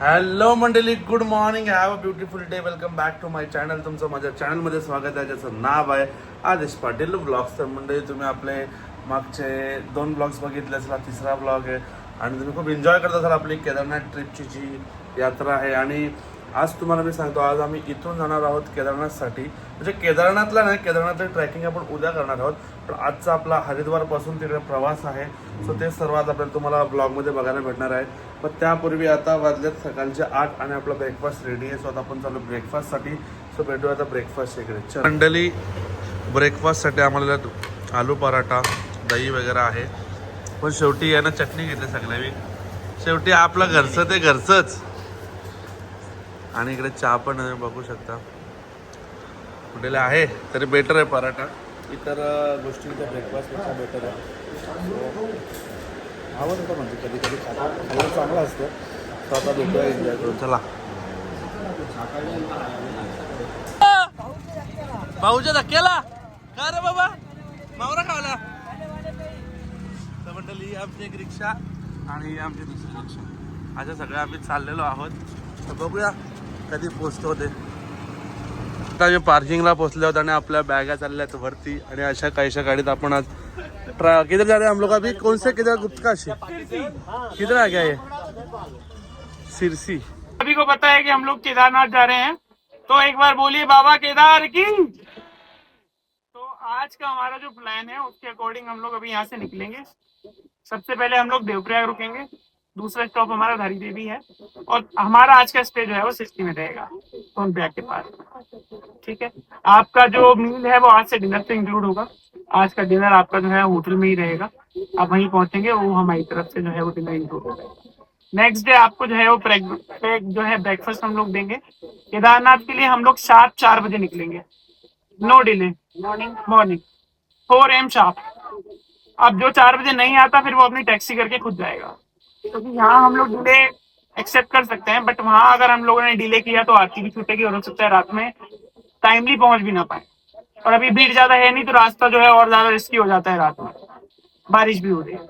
Hello मंडळी, good morning, have a beautiful day. Welcome back to my channel. तुमचं माझ्या चॅनलमध्ये स्वागत आहे, ज्याचं नाव आहे आदेश पाटील ब्लॉग्स. तर मंडळी, तुम्ही आपले मागचे 2 ब्लॉग्स बघितले असेल, हा 3रा ब्लॉग आहे आणि तुम्ही खूप एन्जॉय करत असाल आपली केदारनाथ ट्रिपची जी यात्रा आहे. आणि आज तुम्हाला मी सांगतो, आज आम्ही इथून जाणार आहोत केदारनाथसाठी. म्हणजे केदारनाथला नाही, केदारनाथचं ट्रॅकिंग आपण उद्या करणार आहोत, पण आजचा आपला हरिद्वारपासून तिकडे प्रवास आहे. सो ते सर्व आज आपल्याला तुम्हाला ब्लॉगमध्ये बघायला भेटणार आहे. पण त्यापूर्वी आता वाजलेत सकाळचे 8 आणि आपला ब्रेकफास्ट रेडी आहे. सो आता आपण चालू ब्रेकफास्टसाठी. सो भेटूया आता ब्रेकफास्ट इकडे. मंडळी, ब्रेकफास्टसाठी आम्हाला आलू पराठा, दही वगैरे आहे, पण शेवटी यानं चटणी घेतली सगळ्यांनी. शेवटी आपलं घरचं ते घरचंच. आणि इकडे चहा पण बघू शकता कुठेला आहे, तरी बेटर आहे पराठा. इतर गोष्टींचा ब्रेकफास्टपेक्षा बेटर आहे. आवडतं म्हणजे कधी कधी खायला चांगलं असतं. तर आता भेटूया, एन्जॉय करून. चला. भाऊच्या धक्क्याला का रे बाबा, मावरा खावला. तर मंडळी, आमची एक रिक्षा आणि आमची दुसरी रिक्षा, अशा सगळ्या आम्ही चाललेलो आहोत. तर बघूया कधी पोचतो ते. आता आम्ही पार्किंगला पोहोचले आहोत आणि आपल्या बॅगा चालल्या आहेत वरती. आणि अशा काहीशा गाडीत आपण आज किधर जा रहे हैं हम लोग अभी? कौन से किधर? गुप्तकाशी किधर आ गया ये? सिरसी. सभी को पता है कि हम लोग केदारनाथ जा रहे हैं, तो एक बार बोलिए बाबा केदार की। तो आज का हमारा जो प्लान है उसके अकॉर्डिंग हम लोग अभी यहाँ से निकलेंगे। सबसे पहले हम लोग देवप्रयाग रुकेंगे, दूसरा स्टॉप हमारा धारी देवी है, और हमारा आज का स्टे जो है वो सिस्टी में रहेगा, सोनप्रयाग के पास। ठीक है, आपका जो मील है वो आज से डिनर से इंक्लूड होगा। आज का डिनर आपका जो है होटल में ही रहेगा, आप वहीं पहुंचेंगे, वो हमारी तरफ से जो है वो डिनर इंक्लूड होगा। नेक्स्ट डे आपको जो है वो जो है ब्रेकफास्ट हम लोग देंगे। केदारनाथ के लिए हम लोग शार्प 4 बजे निकलेंगे, no delay, morning 4 AM sharp. अब जो 4 बजे नहीं आता फिर वो अपनी टैक्सी करके खुद जाएगा, क्योंकि यहाँ हम लोग डिले एक्सेप्ट कर सकते हैं, बट वहाँ अगर हम लोगों ने डिले किया तो आरती भी छूटेगी और हो सकता है रात में टाइमली पहुंच भी ना पाए। और अभी भीड़ ज्यादा है नहीं, तो रास्ता जो है और ज्यादा रिस्की हो जाता है रात में, बारिश भी हो रही है।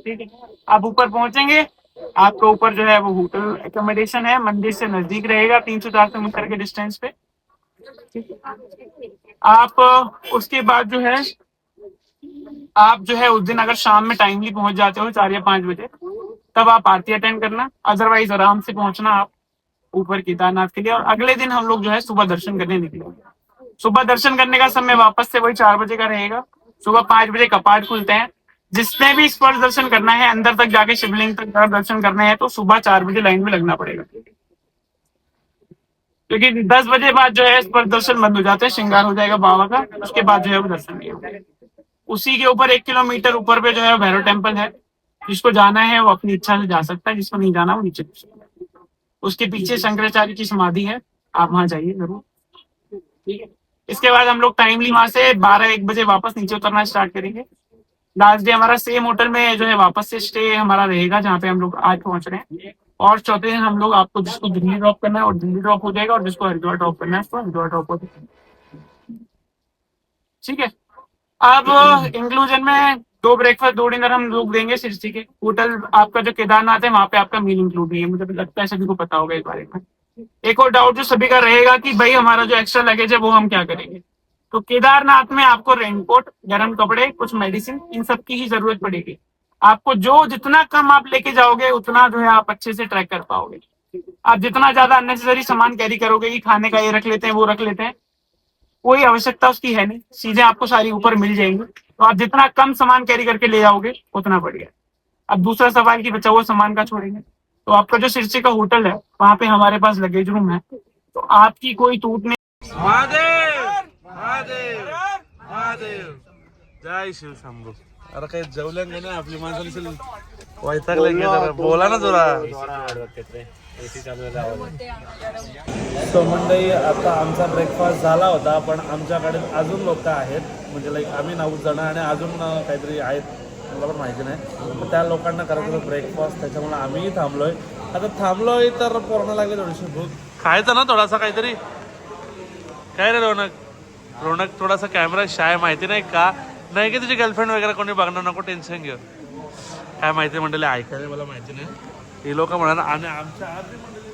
ठीक है, आप ऊपर पहुंचेंगे, आपको ऊपर जो है वो होटल एकोमोडेशन है, मंदिर से नजदीक रहेगा, 300-400 मीटर के डिस्टेंस पे। आप उसके बाद जो है आप जो है उस दिन अगर शाम में टाइमली पहुंच जाते हो 4 या 5 बजे, तब आप आरती अटेंड करना, अदरवाइज आराम से पहुंचना आप ऊपर केदारनाथ के लिए। और अगले दिन हम लोग जो है सुबह दर्शन करने निकलेंगे। सुबह दर्शन करने का समय वापस से वही 4 बजे का रहेगा। सुबह 5 बजे कपाट खुलते हैं। जिसने भी स्पर्श दर्शन करना है, अंदर तक जाके शिवलिंग तक दर्शन करना है, तो सुबह 4 बजे लाइन में लगना पड़ेगा, क्योंकि 10 बजे बाद जो है स्पर्श दर्शन बंद हो जाते हैं, श्रृंगार हो जाएगा बाबा का, उसके बाद जो है वो दर्शन नहीं होगा। उसी के ऊपर 1 किलोमीटर ऊपर पे जो है भैरव टेम्पल है। जिसको जाना है वो अपनी इच्छा से जा सकता है, जिसको नहीं जाना वो नीचे। उसके पीछे शंकराचार्य की समाधि है, आप वहां जाइए जरूर। ठीक है, इसके बाद हम लोग टाइमली वहां से 12-1 बजे वापस नीचे उतरना स्टार्ट करेंगे। लास्ट डे हमारा सेम होटल में जो है वापस से स्टे हमारा रहेगा, जहाँ पे हम लोग आज पहुंच रहे हैं। और चौथे दिन हम लोग, आपको जिसको दिल्ली ड्रॉप करना है और दिल्ली ड्रॉप हो जाएगा, और जिसको हरिद्वार ड्रॉप करना है उसको हरिद्वार ड्रॉप हो जाएगा। ठीक है, अब इंक्लूजन में 2 ब्रेकफास्ट 2 डिनर हम लोग देंगे सिरसी के होटल। आपका जो केदारनाथ है वहां पे आपका मील इंक्लूड है, मुझे लगता है सभी को पता होगा इस बारे में। एक और डाउट जो सभी का रहेगा कि भाई हमारा जो एक्स्ट्रा लगेज है वो हम क्या करेंगे। तो केदारनाथ में आपको रेनकोट, गर्म कपड़े, कुछ मेडिसिन, इन सब की ही जरूरत पड़ेगी। आपको जो जितना कम आप लेके जाओगे उतना जो है आप अच्छे से ट्रैक कर पाओगे। आप जितना ज्यादा अननेसेसरी सामान कैरी करोगे कि खाने का ये रख लेते हैं वो रख लेते हैं, कोई आवश्यकता उसकी है नहीं, चीजें आपको सारी ऊपर मिल जाएंगी। तो आप जितना कम सामान कैरी करके ले जाओगे उतना बढ़िया। अब दूसरा सवाल की बचा हुआ सामान का छोड़ेंगे, तो आपका जो सिरसी का होटल है वहां पे हमारे पास लगेज रूम है, तो आपकी कोई टूट नहीं। महादेव महादेव महादेव, जय शिव शंभू. अरे काही जेवल्या नाही ना आपली माणसाला, वैतागले की जरा बोला ना जरा. सो मंडळी, आता आमचा ब्रेकफास्ट झाला होता, पण आमच्याकडे अजून लोक आहेत, म्हणजे लाईक आम्ही 9 जण आणि अजून काहीतरी आहेत, मला पण माहिती नाही. तर त्या लोकांना करायचं होतं ब्रेकफास्ट, त्याच्यामुळे आम्हीही थांबलोय. आता थांबलोय तर पोरांना लागले थोडीशी भूक, खायचं ना थोडासा काहीतरी. काय रे रोनक, रोनक थोडासा कॅमेरा शाय, माहिती नाही का नाही की तुझी गर्लफ्रेंड वगैरे कोणी बघणार, नको टेन्शन घेऊ. काय माहिती मंडळी, ऐकायला मला माहिती नाही. हे लोक म्हणा. आणि आमच्या आधी मंडळी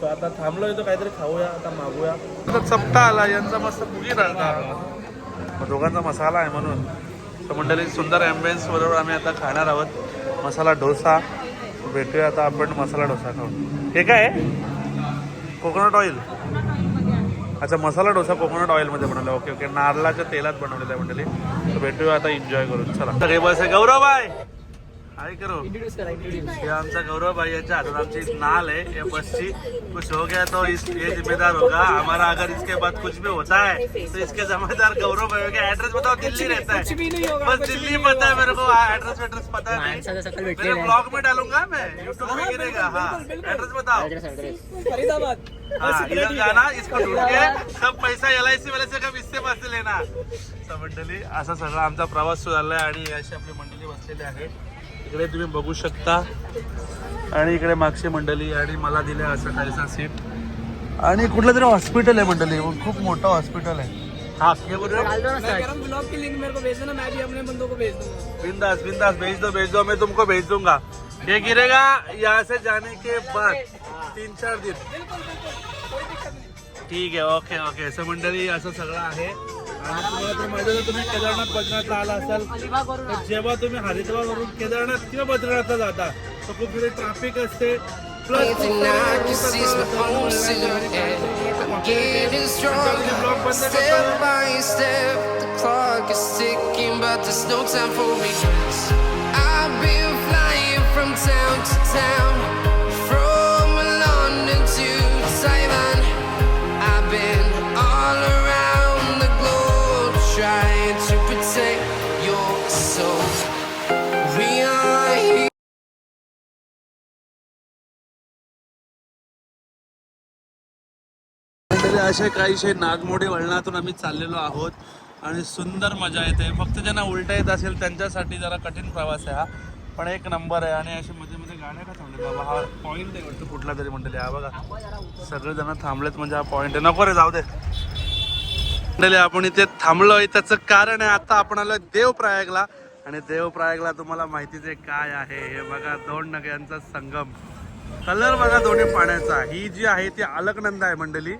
सो आता थांबलो इथं काहीतरी खाऊया, आता मागूया. आता चपटा आला यांचा मस्त मुगी राहता, दोघांचा मसाला आहे म्हणून. तर मंडळी सुंदर ॲम्बियन्स बरोबर आम्ही आता खाणार आहोत मसाला डोसा. भेटूया आता आपण मसाला डोसा खाऊन. हे काय आहे? Coconut oil. अच्छा, मसाला डोसा कोकोनट ऑइलमध्ये बनवला. ओके ओके, नारळाच्या तेलात बनवलेला आहे मंडळी. तर भेटूया आता एन्जॉय करून. चला सगळे बस आहे. गौरव भाई हाय करो. ये आमचा गौरव भाई याच्या हातात आमची नाल है ये बस की. कुछ हो गया तो ये जिम्मेदार होगा हमारा. अगर इसके बाद कुछ भी होता है तो इसके जिम्मेदार गौरव भाई होगा. एड्रेस बताओ. दिल्ली रहता है, बस दिल्ली पता है मेरे को. एड्रेस पता है, मेरे ब्लॉग में डालूंगा मैं, यूट्यूब में गिरेगा. हाँ एड्रेस बताओ. फरीदाबाद. हाँ इधर जाना, इसको ढूंढ के सब पैसा LIC वाले से कब इससे पैसे लेना. मंडळी असा सगळा आमचा प्रवास सुरू झालाय आणि अशी आपली मंडळी बसलेली आहे. इकडे तुम्ही बघू शकता आणि इकडे मागची मंडळी आणि मला दिलं असं काहीसा सीट. आणि कुठलं तरी हॉस्पिटल आहे मंडळी, खूप मोठं हॉस्पिटल आहे. हाँ क्या बोल रहे हो? ब्लॉग की लिंक मेरे को भेज देना, मैं भी अपने बंदों को भेज दूंगा. बिंदास बिंदास भेज दो मैं तुमको भेज दूंगा. ये गिरेगा यहाँ से जाने के बाद 3-4 दिन. ठीक आहे. Okay okay. असं मंडळी असं सगळं आहे. आणि तुम्हाला तर माहिती आहे, तुम्ही केदारनाथ बद्रीनाथला आला असाल तर जेव्हा तुम्ही हरिद्वारवरून केदारनाथ किंवा बद्रीनाथला जाता तर खूप तिथे ट्रॅफिक असते. असे काहीशे नागमोडी वळणातून आम्ही चाललेलो आहोत आणि सुंदर मजा येते. फक्त ज्यांना उलटा येत असेल त्यांच्यासाठी जरा कठीण प्रवास आहे हा, पण एक नंबर आहे. आणि असे मध्ये मध्ये गाड्या का थांबले बाबा, हा पॉईंट आहे वाटतं कुठला तरी मंडळी. हा बघा सगळेजण थांबलेत म्हणजे हा पॉईंट आहे. नको रे जाऊ दे मंडळी, आपण इथे थांबलोय त्याचं कारण आहे आता आपण आलोय देवप्रयागला. आणि देवप्रयागला तुम्हाला माहितीच आहे काय आहे. हे बघा दोन नद्यांचा संगम. कलर बघा दोन्ही पाण्याचा. ही जी आहे ती अलकनंदा आहे मंडळी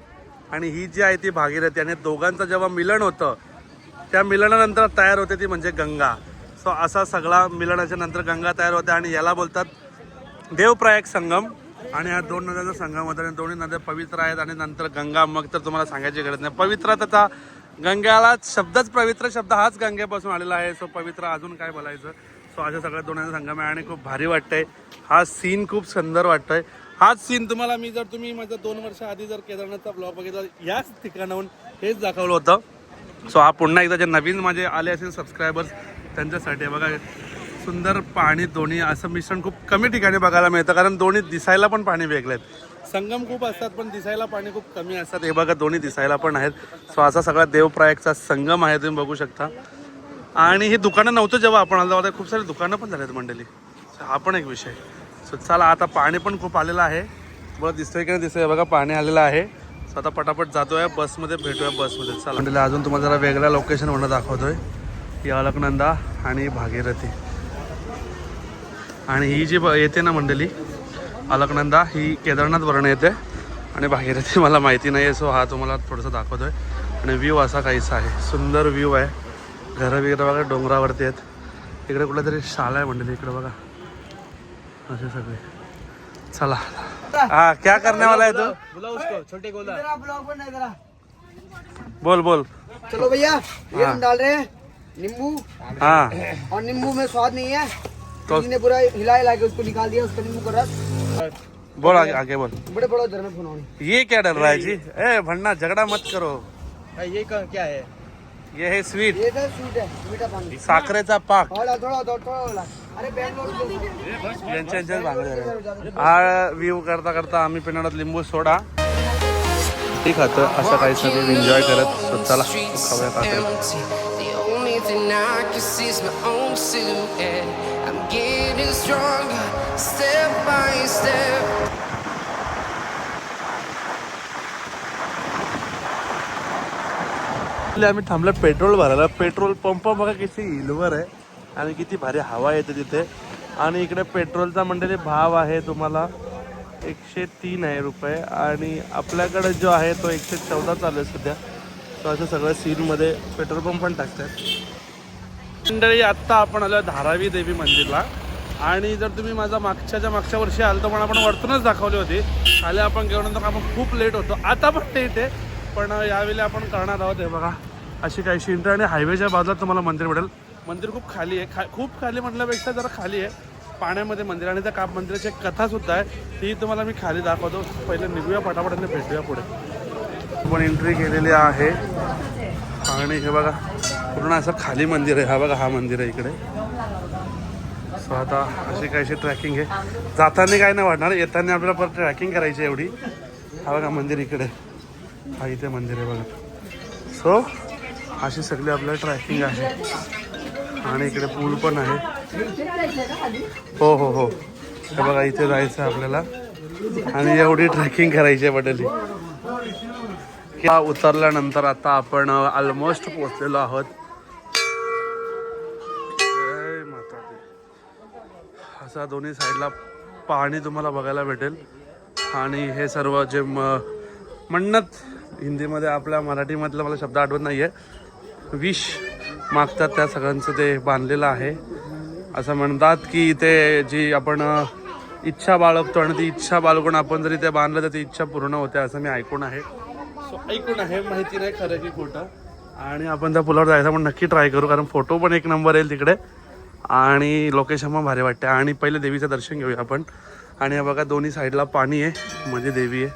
आणि ही जी आहे ती भागीरथी. आणि दोघांचं जेव्हा मिलन होतं त्या मिलनानंतर तयार होते ती म्हणजे गंगा. सो असा सगळा मिलनाच्या नंतर गंगा तयार होते आणि याला बोलतात देवप्रयाग संगम. आणि ह्या दोन नद्यांचा संगम होता आणि दोन्ही नद्या पवित्र आहेत. आणि नंतर गंगा, मग तर तुम्हाला सांगायची गरज नाही. पवित्र त्याचा गंगाला शब्दच पवित्र शब्द हाच गंगेपासून आलेला आहे. सो पवित्र अजून काय बोलायचं. सो अशा सगळ्या दोन्हीचा संगम आहे आणि खूप भारी वाटतंय. हा सीन खूप सुंदर वाटतोय. हाच सीन तुम्हाला मी जर तुम्ही माझा 2 वर्ष आधी जर केदारनाथचा ब्लॉग बघितला याच ठिकाणाहून हेच दाखवलं होतं. सो हा पुन्हा एकदा जे नवीन माझे आले असेल सबस्क्रायबर्स त्यांच्यासाठी बघा सुंदर पाणी दोन्ही असं मिश्रण खूप कमी ठिकाणी बघायला मिळतं, कारण दोन्ही दिसायला पण पाणी वेगळे आहेत. संगम खूप असतात पण दिसायला पाणी खूप कमी असतात. हे बघा दोन्ही दिसायला पण आहेत. सो असा सगळा देवप्रयागचा संगम आहे, तुम्ही बघू शकता. आणि ही दुकानं नव्हतं जेव्हा आपण आलो होता, खूप सारी दुकानं पण झालेत मंडळी. हा पण एक विषय. सो चला आता पाणी पण खूप आलेलं आहे. बरं दिसतोय की नाही दिसतोय बघा पाणी आलेलं आहे. सो आता पटापट जातोय बसमध्ये, भेटूया बसमध्ये. चला मंडळी अजून तुम्हाला जरा वेगळ्या लोकेशन म्हणून दाखवतोय. ही अलकनंदा आणि भागीरथी. आणि ही जी येते ना मंडळी अलकनंदा ही केदारनाथवरून येते आणि भागीरथी मला माहिती नाही आहे. सो हा तुम्हाला थोडंसं दाखवतोय. आणि व्ह्यू असा काहीसा आहे, सुंदर व्ह्यू आहे. घरं वगैरे बघा डोंगरावरती आहेत. इकडे कुठला तरी शाळा आहे मंडळी, इकडे बघा असे सगळे. चला हाँ क्या करने वाला है तू? बुला उसको, छोटे को बुला. ब्लॉग बना इधर. बोल बोल. चलो भैया ये हम डाल रहे हैं नींबू. हाँ और नींबू में स्वाद नहीं है तो ने पूरा हिला के उसको निकाल दिया, उसका नींबू का रस. बोल आगे बोल. बड़े बड़े उधर में फोन. ये क्या डर रहा है जी? ए भंडा झगड़ा मत करो. ये क्या है? ये है स्वीट. ये तो स्वीट है, मीठा पानी. साखरेचा पाक. थोड़ा. अरे हा व्ह्यू करता करता आम्ही पिणारात लिंबू सोडा ठीक खातो. असं काही सगळं एन्जॉय करत. सो चला खाऊया काहीतरी. Thing I can see is my own silhouette. I'm getting stronger, step by step. आम्ही थांबलो पेट्रोल भरायला. पेट्रोल पंप बघा किती हिलवर आहे आणि किती भारी हवा येते तिथे. आणि इकडे पेट्रोलचा मंडळी भाव आहे तुम्हाला 103 आहे रुपये आणि आपल्याकडे जो आहे तो 114 चालू आहे सध्या. तो असं सगळं सीनमध्ये पेट्रोल पंप पण टाकतात. मंडळी आत्ता आपण आलो धारावी देवी मंदिरला आणि जर तुम्ही माझा मागच्या वर्षी आलो तर पण आपण वरतूनच दाखवली होती. खाली आपण गेल्यानंतर आपण खूप लेट होतो, आता पण लेट आहे पण यावेळी आपण करणार आहोत. हे बघा अशी काहीशी इंटर आणि हायवेच्या बाजूला तुम्हाला मंदिर मिळेल. मंदिर खूप खाली आहे, खूप खाली म्हटल्यापेक्षा जरा खाली आहे पाण्यामध्ये मंदिर आणि त्या मंदिराची एक कथासुद्धा आहे, ती तुम्हाला मी खाली दाखवतो. पहिले निघूया पटापट आणि भेटूया पुढे. पण एंट्री केलेली आहे आणि हे बघा पूर्ण असं खाली मंदिर आहे. हा बघा हा मंदिर आहे इकडे. सो आता अशी काहीशी ट्रॅकिंग आहे. जाताना काय नाही वाटणार, येताना आपल्याला परत ट्रॅकिंग करायची एवढी. हा बघा मंदिर इकडे, हा इथे मंदिर आहे बघा. सो अशी सगळी आपल्याला ट्रॅकिंग आहे आणि इकडे पूल पण आहे. हो हो हो हे बघा इथे जायचं आहे आपल्याला आणि एवढी ट्रॅकिंग करायची आहे बदली. उतरल्यानंतर आता आपण ऑलमोस्ट पोहोचलेलो आहोत. जय माता दी. असा दोन्ही साईडला पाणी तुम्हाला बघायला भेटेल आणि हे सर्व जे मन्नत हिंदीमध्ये आपल्या मराठीमधलं मला शब्द आठवत नाही आहे, विश मागतात त्या सगळ्यांचं ते बांधलेलं आहे. असं म्हणतात की ते जी आपण इच्छा बाळगतो आणि ती इच्छा बाळगून आपण जरी ते बांधलं तर ती इच्छा पूर्ण होते असं मी ऐकून आहे. ऐकून आहे, माहिती नाही खरं की खोटं. आणि आपण त्या पुलावर जायचं पण नक्की ट्राय करू कारण फोटो पण एक नंबर येईल तिकडे आणि लोकेशन पण भारी वाटते. आणि पहिले देवीचं दर्शन घेऊया आपण. आणि हे बघा दोन्ही साईडला पाणी आहे, मध्ये देवी आहे.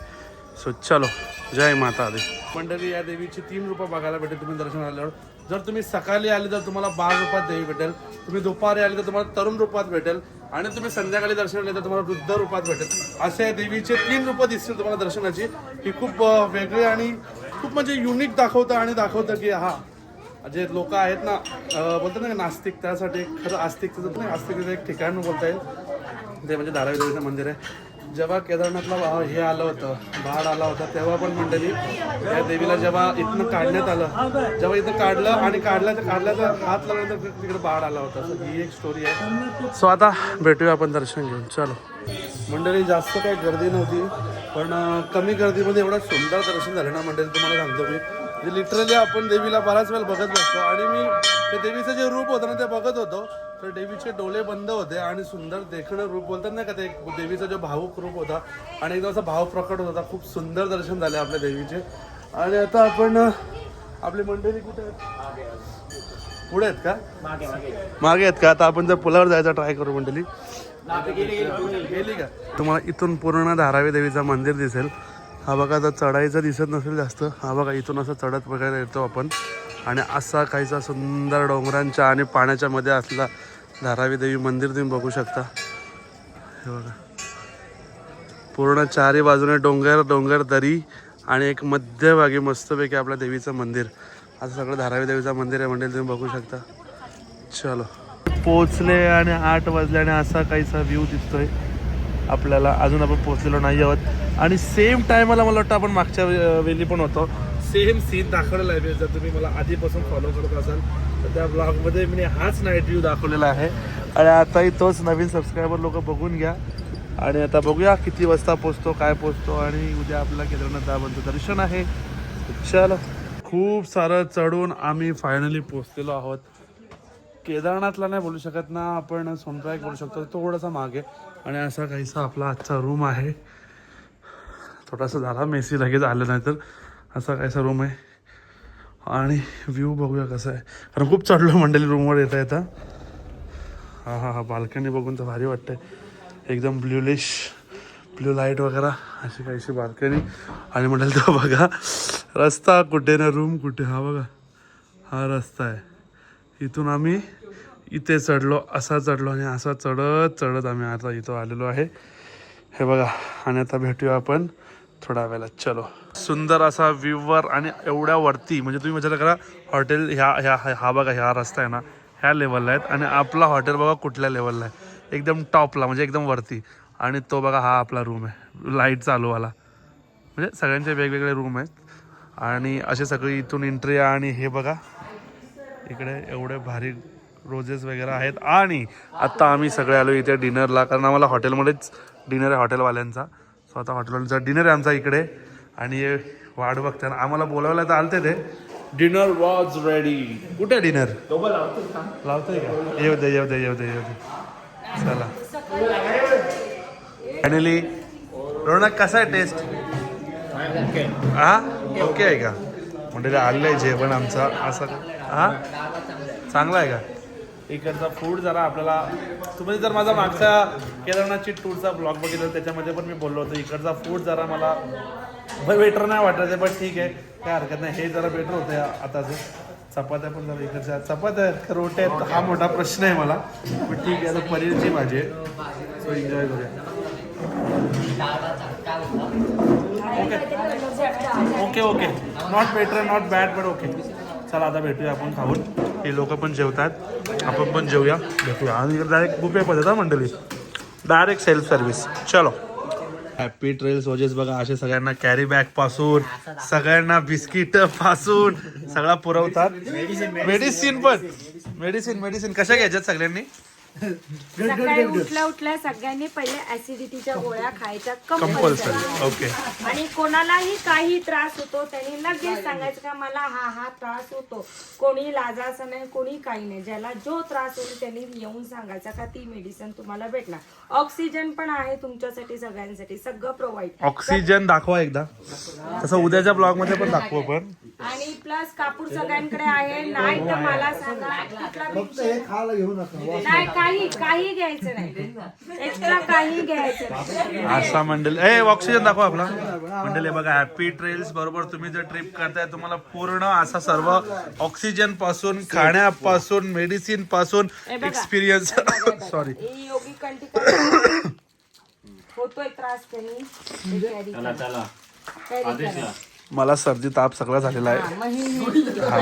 सो चलो जय माता दी. मंडळी या देवीची 3 रूपं बघायला भेटेल तुम्ही दर्शन आल्यावर. जर तुम्ही सकाळी आले तर तुम्हाला बाळ रूपात देवी भेटेल, तुम्ही दुपारी आले तर तुम्हाला तरुण रूपात भेटेल आणि तुम्ही संध्याकाळी दर्शन आले तर तुम्हाला वृद्ध रूपात भेटेल. असे देवीचे 3 रूपं दिसतील तुम्हाला दर्शनाची. ही खूप वेगळी आणि खूप म्हणजे युनिक दाखवतं की हा जे लोक आहेत ना बोलतात ना नास्तिक, त्यासाठी खरं आस्तिकतेचं नाही, आस्तिकतेचं एक ठिकाण बोलता येईल ते म्हणजे धारावी देवीचं मंदिर आहे. जेव्हा केदारनाथला हे आलं होतं, बाढ आला होता, तेव्हा पण मंडळी या देवीला जेव्हा इथनं काढण्यात आलं, जेव्हा इथं काढलं आणि काढल्याचा हात लावल्यानंतर तिकडे बाढ आला होता. ही एक स्टोरी आहे. सो आता भेटूया आपण दर्शन घेऊन. चलो मंडळी जास्त काही गर्दी नव्हती पण कमी गर्दीमध्ये एवढं सुंदर दर्शन झालं ना मंडळी, तुम्हाला सांगतो मी. म्हणजे लिटरली आपण देवीला बराच वेळ बघत बसतो आणि मी ते देवीचं जे रूप होतं ना ते बघत होतो तर देवीचे डोळे बंद होते आणि सुंदर देखणं रूप बोलतात ना का ते देवीचा जो भावुक रूप होता आणि एकदम असा भाव प्रकट होता. खूप सुंदर दर्शन झाले आपल्या देवीचे. आणि आता आपण आपली मंडळी कुठे आहेत, पुढे आहेत का मागे आहेत का? आता आपण जर पुलावर जायचा ट्राय करू मंडळी. गेली का? तुम्हाला इथून पूर्ण धारावी देवीचं मंदिर दिसेल. हा बघा आता चढायचं दिसत नसेल जास्त. हा बघा इथून असं चढत वगैरे येतो आपण आणि असा काहीसा सुंदर डोंगरांच्या आणि पाण्याच्या मध्ये असला धारावी देवी मंदिर तुम्ही बघू शकता. हे बघा पूर्ण चारी बाजूने डोंगर दरी आणि एक मध्यभागी मस्तपैकी आपल्या देवीचं मंदिर. असं सगळं धारावी देवीचं मंदिर आहे मंडळी, तुम्ही बघू शकता. चलो पोचले आणि 8 वाजले आणि असा काहीसा व्ह्यू दिसतोय आपल्याला. अजून आपण पोचलेलो नाही आहोत आणि सेम टायमाला मला वाटतं आपण मागच्या वेळी पण होतो. सेम सीन दाखवलेला आहे. जर तुम्ही मला आधीपासून फॉलो करत असाल तर त्या ब्लॉगमध्ये मी हाच नाईट व्ह्यू दाखवलेला आहे आणि आताही तोच नवीन सबस्क्रायबर लोक बघून घ्या. आणि आता बघूया किती वाजता पोचतो, काय पोचतो आणि उद्या आपल्याला केदारनाथ बाबांचं दर्शन आहे. चलो खूप सारं चढून आम्ही फायनली पोचलेलो आहोत. केदारनाथला नाही बोलू शकत ना आपण, सोनप्रयाग बोलू शकतो, थोडासा मागे. आणि असा काहीसा आपला आजचा रूम आहे. थोडासा झाला मेसी, लगेच आलं नाही तर असा काहीसा रूम आहे. आणि व्ह्यू बघूया कसा आहे कारण खूप चढलो मंडळी रूमवर येता येता. हा बाल्कनी बघून तर भारी वाटतंय. एकदम ब्लू लाईट वगैरे अशी काहीशी बाल्कनी. आणि मंडळी तो बघा रस्ता कुठे ना रूम कुठे. हा बघा हा रस्ता आहे. इथून आम्ही इथे चढलो, असा चढलो आणि असा चढत आम्ही आता इथं आलेलो आहे. हे बघा आणि आता भेटूया आपण थोड्या वेळेला. चलो सुंदर असा व्ह्यूवर आणि एवढ्या वरती म्हणजे तुम्ही विचार करा हॉटेल हा बघा ह्या रस्ता आहे ना ह्या लेवलला आहेत आणि आपला हॉटेल बघा कुठल्या लेवलला आहे, एकदम टॉपला म्हणजे एकदम वरती. आणि तो बघा हा आपला रूम आहे लाईट चालूवाला. म्हणजे सगळ्यांचे वेगवेगळे रूम आहेत आणि असे सगळी इथून एंट्री आहे. आणि हे बघा इकडे एवढे भारी रोजेस वगैरे आहेत. आणि आत्ता आम्ही सगळे आलो इथे डिनरला कारण आम्हाला हॉटेलमध्येच डिनर आहे हॉटेलवाल्यांचा. सो आता हॉटेलचा डिनर आहे आमचा इकडे आणि वाट बघते आम्हाला बोलावलं तर आलते ते डिनर वॉज रेडी. कुठे डिनर लावतोय का? येऊ दे चला. फायनली रोनक कसा आहे टेस्ट? हा ओके आहे का? म्हणजे आलेलं आहे जेवण आमचं असं. हा चांगला आहे का? इकडचा फूड जरा आपल्याला तुम्ही जर माझा मागचा केदारनाथची टूरचा ब्लॉग बघितला त्याच्यामध्ये पण मी बोललो होतो इकडचा फूड जरा मला बेटर नाही वाटायचं पण ठीक आहे काय हरकत नाही. हे जरा बेटर होतं आताचं. चपात्या पण जरा इकडच्या चपात्या रोट्या आहेत हा मोठा प्रश्न आहे मला पण ठीक आहे. आता पनीरची भाजी आहे सो एन्जॉय करूया. Okay not better not bad but okay. चला आता भेटूया आपण खाऊन. हे लोक पण जेवतात आपण पण जेवूया भेटूया. आणि इकडे डायरेक्ट बुफे पद्धत मंडळी डायरेक्ट सेल्फ सर्व्हिस. चलो. हॅपी ट्रेल्स वॉजेस बघा असे सगळ्यांना कॅरी बॅग पासून सगळ्यांना बिस्किट पासून सगळा पुरवतात. मेडिसिन कशा घ्यायच्यात सगळ्यांनी? सकाळी उठल्या सगळ्यांनी पहिले ऍसिडिटीच्या गोळ्या खायच्या कंपल्सरी. ओके. आणि कोणालाही काही त्रास होतो त्यांनी लगेच सांगायचं का मला हा त्रास होतो. कोणी लाजायचं नाही कोणी काही नाही. ज्याला जो त्रास होईल त्यांनी येऊन सांगायचा का ती मेडिसिन तुम्हाला भेटणार. ऑक्सिजन पण आहे तुमच्यासाठी सगळ्यांसाठी सगळं प्रोव्हाइड. ऑक्सिजन दाखवा एकदा तसं उद्याच्या ब्लॉग मध्ये पण दाखवू आपण. आणि प्लस कापूर सगळ्यांकडे आहे. नाही तर मला सांगा नाही काही घ्यायचं नाही एक्स्ट्रा काही घ्यायचं नाही. असा मंडल ऑक्सिजन दाखवा आपला मंडल. बघा हॅपी ट्रेल्स बरोबर तुम्ही जर ट्रिप करताय तुम्हाला पूर्ण असा सर्व ऑक्सिजन पासून खाण्यापासून मेडिसिन पासून एक्सपिरियन्स सॉरी योगी कंटिन्यू होतोय त्रास त्यांनी मला सर्दी ताप सगळा झालेला आहे.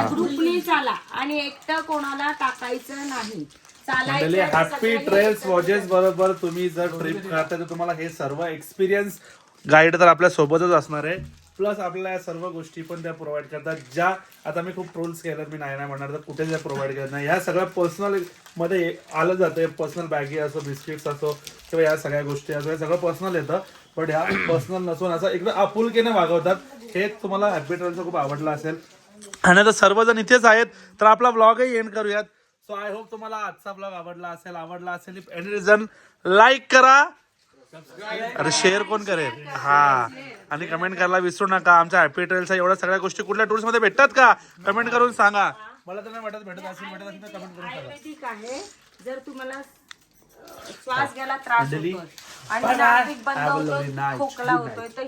ग्रुपनी चाला आणि एकटं कोणाला टाकायचं नाही. हॅपी ट्रेल्स वॉजेस बरोबर तुम्ही जर ट्रिप करताय तर तुम्हाला हे सर्व एक्सपिरियन्स गाईड तर आपल्या सोबतच असणार आहे. प्लस आपल्याला या सर्व गोष्टी पण त्या प्रोव्हाइड करतात ज्या आता मी खूप ट्रोल्स केल्यात मी नाही म्हणणार तर कुठे त्या प्रोव्हाइड करत नाही. ह्या सगळ्या पर्सनल मध्ये आलं जातं. पर्सनल बॅगी असो बिस्किट्स असो किंवा या सगळ्या गोष्टी असो हे सगळं पर्सनल येतं पण ह्या पर्सनल नसून असं एकदम आपुलकीने वागवतात. हे तुम्हाला हॅपी ट्रेल्सचं खूप आवडलं असेल. आणि आता सर्वजण इथेच आहेत तर आपला ब्लॉगही एंड करूयात. सो आय होप तुम्हाला आजचा ब्लॉग आवडला असेल इफ एनी रिझन लाईक करा. अरे शेअर कोण करेल हा आणि कमेंट करायला विसरू नका. आमच्या हॅपी ट्रेल्सच्या एवढ्या सगळ्या गोष्टी कुठल्या टूर्स मध्ये भेटतात का कमेंट करून सांगा. मला तर नाही भेटत असेल तर कमेंट करून सांगा. आयुर्वेदिक आहे. जर तुम्हाला श्वास घ्यायला त्रास होतोय आणि नाशिक बंद होतोय खोकला होतोय तर